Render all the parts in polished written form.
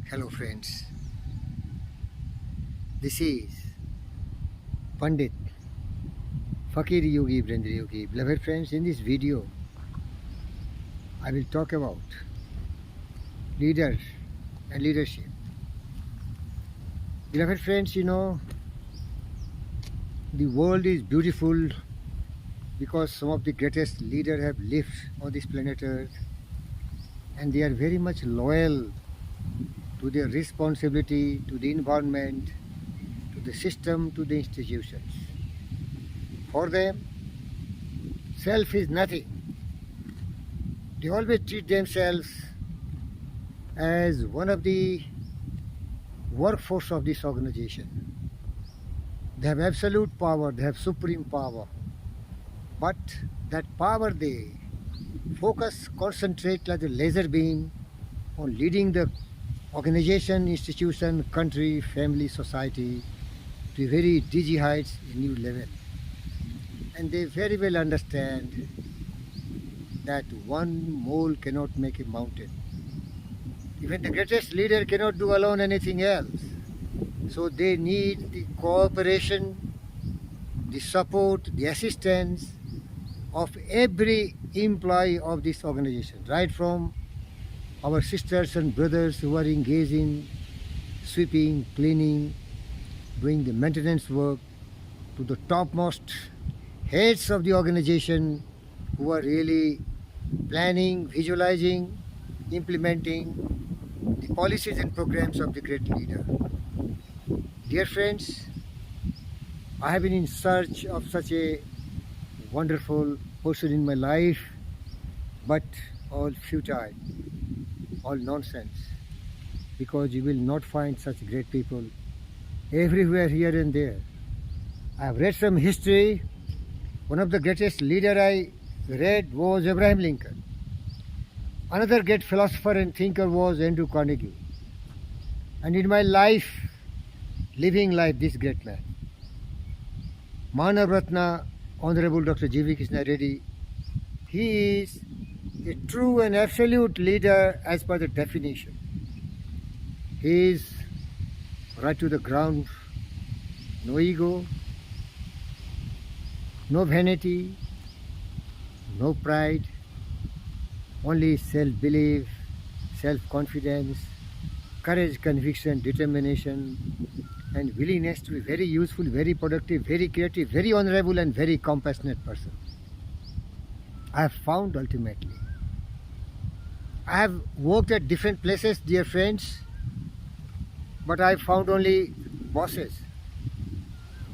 Hello friends, this is Pandit Fakir Yogi Brendra Yogi. Beloved friends, in this video I will talk about leaders and leadership. Beloved friends, the world is beautiful because some of the greatest leaders have lived on this planet Earth, and they are very much loyal to their responsibility, to the environment, to the system, to the institutions. For them, self is nothing. They always treat themselves as one of the workforce of this organization. They have absolute power, they have supreme power. But that power they focus, concentrate like a laser beam on leading the organization, institution, country, family, society to very dizzy heights, a new level. And they very well understand that one mole cannot make a mountain. Even the greatest leader cannot do alone anything else. So they need the cooperation, the support, the assistance of every employee of this organization, right from our sisters and brothers who are engaged in sweeping, cleaning, doing the maintenance work, to the topmost heads of the organization who are really planning, visualizing, implementing the policies and programs of the great leader. Dear friends, I have been in search of such a wonderful person in my life, but all futile, all nonsense, because you will not find such great people everywhere, here and there. I have read some history. One of the greatest leader I read was Abraham Lincoln. Another great philosopher and thinker was Andrew Carnegie. And in my life, living life, this great man, Manav Ratna, Honorable Dr. G.V. Krishna Reddy, he is a true and absolute leader as per the definition. He is right to the ground, no ego, no vanity, no pride, only self-belief, self-confidence, courage, conviction, determination, and willingness to be very useful, very productive, very creative, very honorable, and very compassionate person. I have found ultimately. I have worked at different places, dear friends, but I found only bosses,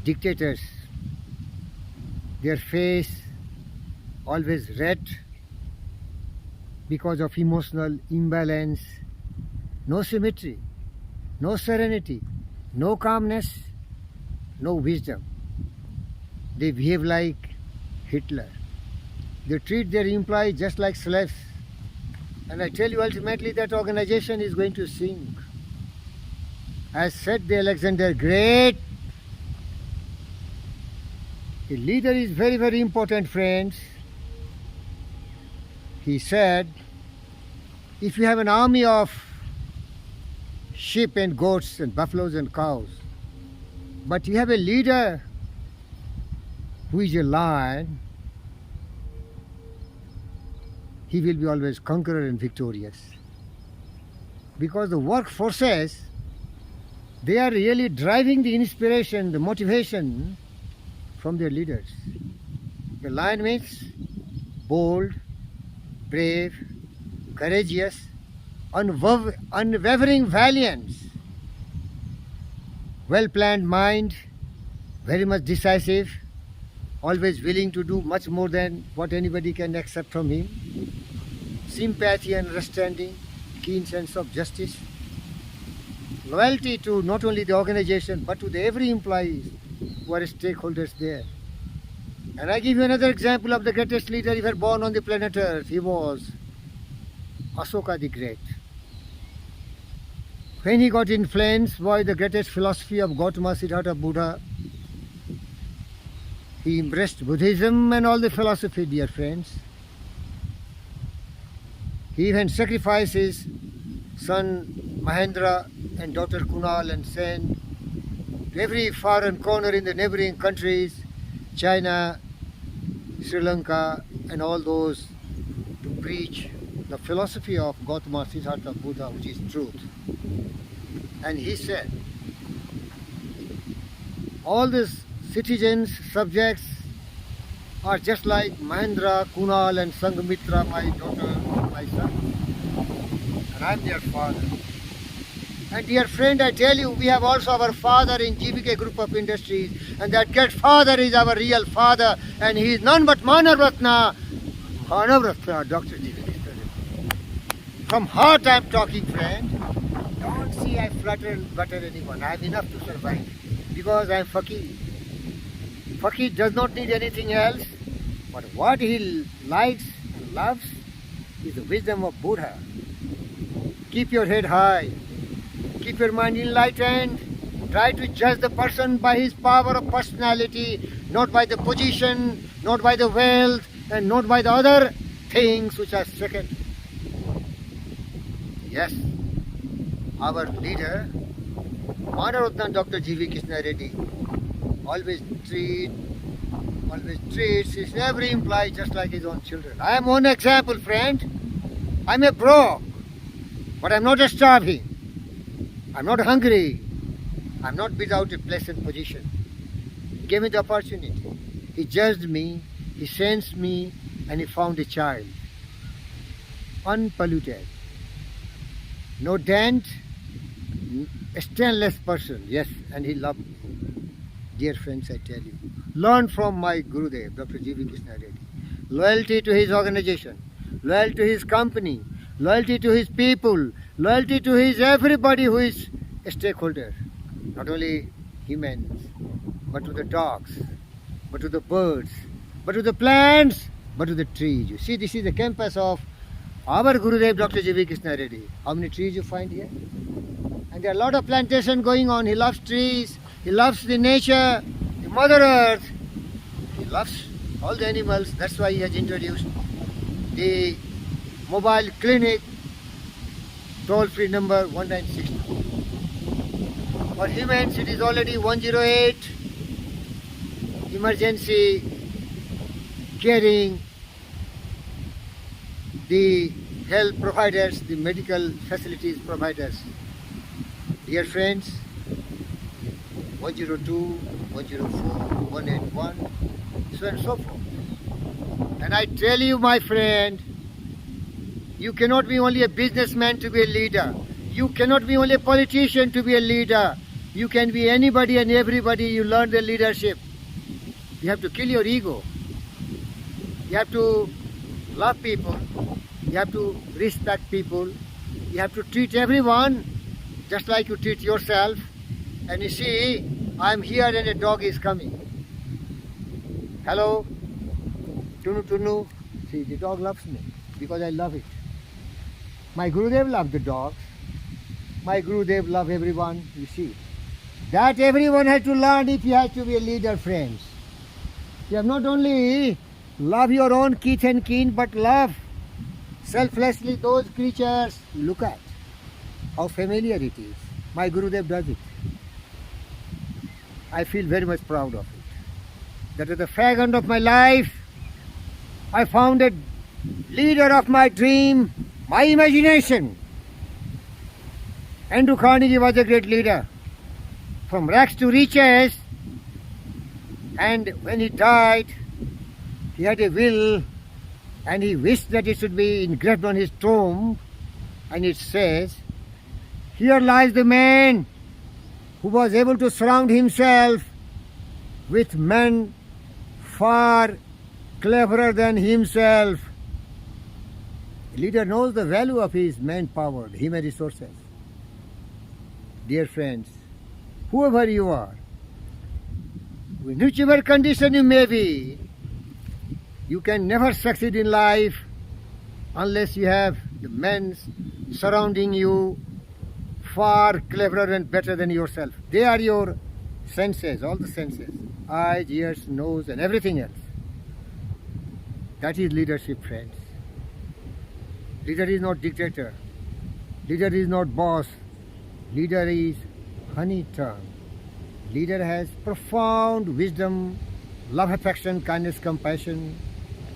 dictators, their face always red because of emotional imbalance, no symmetry, no serenity, no calmness, no wisdom. They behave like Hitler. They treat their employees just like slaves. And I tell you, ultimately that organization is going to sink. As said the Alexander Great, a leader is very, very important, friends. He said, if you have an army of sheep and goats and buffaloes and cows, but you have a leader who is a lion, he will be always conqueror and victorious. Because the workforces, they are really driving the inspiration, the motivation from their leaders. The lion means bold, brave, courageous, unwavering valiance, well-planned mind, very much decisive, always willing to do much more than what anybody can accept from him, sympathy and understanding, keen sense of justice, loyalty to not only the organization but to every employee who are stakeholders there. And I give you another example of the greatest leader ever born on the planet Earth. He was Ashoka the Great. When he got influenced by the greatest philosophy of Gautama Siddhartha Buddha, he embraced Buddhism and all the philosophy, dear friends. He even sacrificed his son Mahendra and Dr. Kunal and send to every foreign corner in the neighboring countries, China, Sri Lanka, and all those, to preach the philosophy of Gautama Siddhartha Buddha, which is truth. And he said, all these citizens, subjects, are just like Mahendra, Kunal and Sanghamitra, my daughter, my son. And I'm their father. And dear friend, I tell you, we have also our father in GBK Group of Industries, and that great father is our real father, and he is none but Manavratna, Dr. GBK. From heart I am talking, friend. Don't see I flutter and butter anyone. I have enough to survive, because I am Fakir. Fakir does not need anything else, but what he likes and loves is the wisdom of Buddha. Keep your head high. Keep your mind enlightened. Try to judge the person by his power of personality, not by the position, not by the wealth, and not by the other things which are second. Yes, our leader, Manaratna Dr. G.V. Krishna Reddy, always treats his every employee just like his own children. I am one example, friend. I'm a broke, but I'm not starving. I'm not hungry. I'm not without a pleasant position. He gave me the opportunity. He judged me, he sensed me, and he found a child. Unpolluted. No dent, a stainless person. Yes, and he loved me. Dear friends, I tell you, learn from my Gurudev, Dr. G.V. Krishna Reddy. Loyalty to his organization, loyalty to his company, loyalty to his people, loyalty to his everybody who is a stakeholder. Not only humans, but to the dogs, but to the birds, but to the plants, but to the trees. You see, this is the campus of our Gurudev, Dr. G.V. Krishna Reddy. How many trees you find here? And there are a lot of plantation going on. He loves trees, he loves the nature, the Mother Earth. He loves all the animals. That's why he has introduced the mobile clinic, toll-free number 1962. For humans, it is already 108, emergency caring, the health providers, the medical facilities providers. Dear friends, 102, 104, 181, so and so forth. And I tell you, my friend, you cannot be only a businessman to be a leader. You cannot be only a politician to be a leader. You can be anybody and everybody. You learn the leadership. You have to kill your ego. You have to love people. You have to respect people. You have to treat everyone just like you treat yourself. And you see, I'm here and a dog is coming. Hello, Tunu Tunu. See, the dog loves me because I love it. My Gurudev loved the dogs. My Gurudev loved everyone, you see. That everyone has to learn if you have to be a leader, friends. You have not only love your own kith and kin, but love selflessly those creatures. Look at how familiar it is. My Gurudev does it. I feel very much proud of it. That at the fag end of my life, I found a leader of my dream, my imagination. Andrew Carnegie was a great leader. From rags to riches. And when he died, he had a will and he wished that it should be engraved on his tomb. And it says, here lies the man who was able to surround himself with men far cleverer than himself. A leader knows the value of his manpower, human resources. Dear friends, whoever you are, in whichever condition you may be, you can never succeed in life unless you have the men surrounding you far cleverer and better than yourself. They are your senses, all the senses, eyes, ears, nose, and everything else. That is leadership, friends. Leader is not dictator. Leader is not boss. Leader is honey tongue. Leader has profound wisdom, love, affection, kindness, compassion,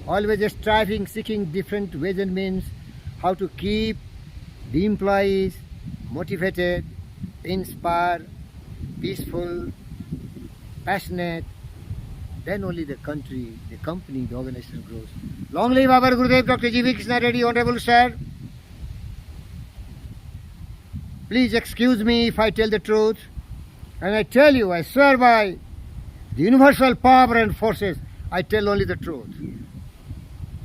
always striving, seeking different ways and means how to keep the employees motivated, inspired, peaceful, passionate. Then only the country, the company, the organization grows. Long live our Gurudev Dr. G.V. Krishna Reddy, Honorable Sir. Please excuse me if I tell the truth. And I tell you, I swear by the universal power and forces, I tell only the truth.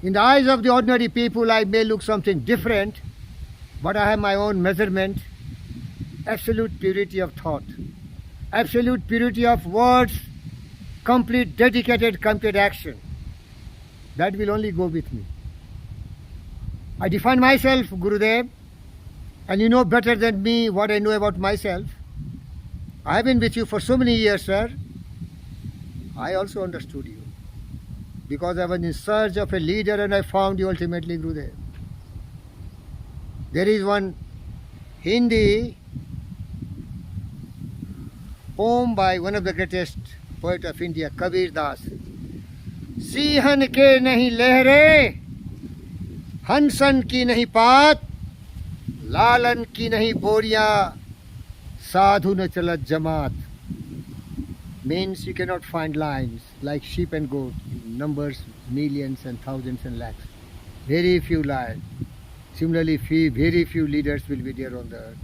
In the eyes of the ordinary people, I may look something different, but I have my own measurement, absolute purity of thought, absolute purity of words, complete dedicated, complete action. That will only go with me. I define myself, Gurudev, and you know better than me what I know about myself. I have been with you for so many years, sir. I also understood you because I was in search of a leader and I found you ultimately, Gurudev. There is one Hindi poem by one of the greatest poet of India, Kabir Das. Sihan ke nahi lehre, hansan ki nahi paat, lalan ki nahi boriya, sadhu na chalat jamaat. Means you cannot find lines like sheep and goat in numbers, millions and thousands and lakhs. Very few lines. Similarly, very few leaders will be there on the earth.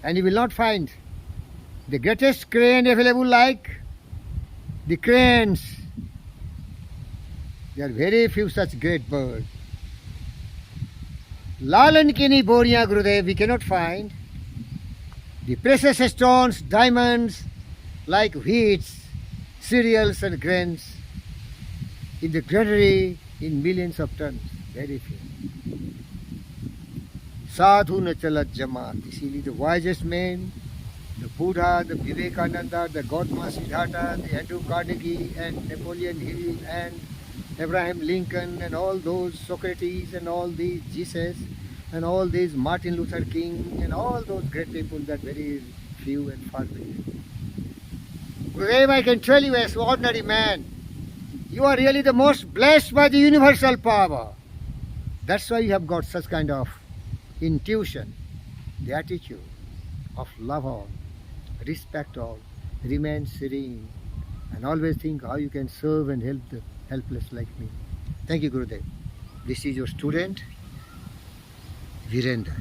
And you will not find the greatest crane available like the cranes. There are very few such great birds. Lalan ki nahi boriya, Gurudev, we cannot find the precious stones, diamonds, like wheats, cereals and grains in the granary in millions of tons. Very few. Sadhu na chalat jamaat. Iसीलिए the wisest men, the Buddha, the Vivekananda, the Gautama Siddhartha, the Andrew Carnegie and Napoleon Hill and Abraham Lincoln and all those Socrates and all these Jesus and all these Martin Luther King and all those great people that very few and far between. Gurudev, I can tell you as an ordinary man, you are really the most blessed by the universal power. That's why you have got such kind of intuition, the attitude of love all, respect all, remain serene, and always think how you can serve and help the helpless like me. Thank you, Gurudev. This is your student, Virendra.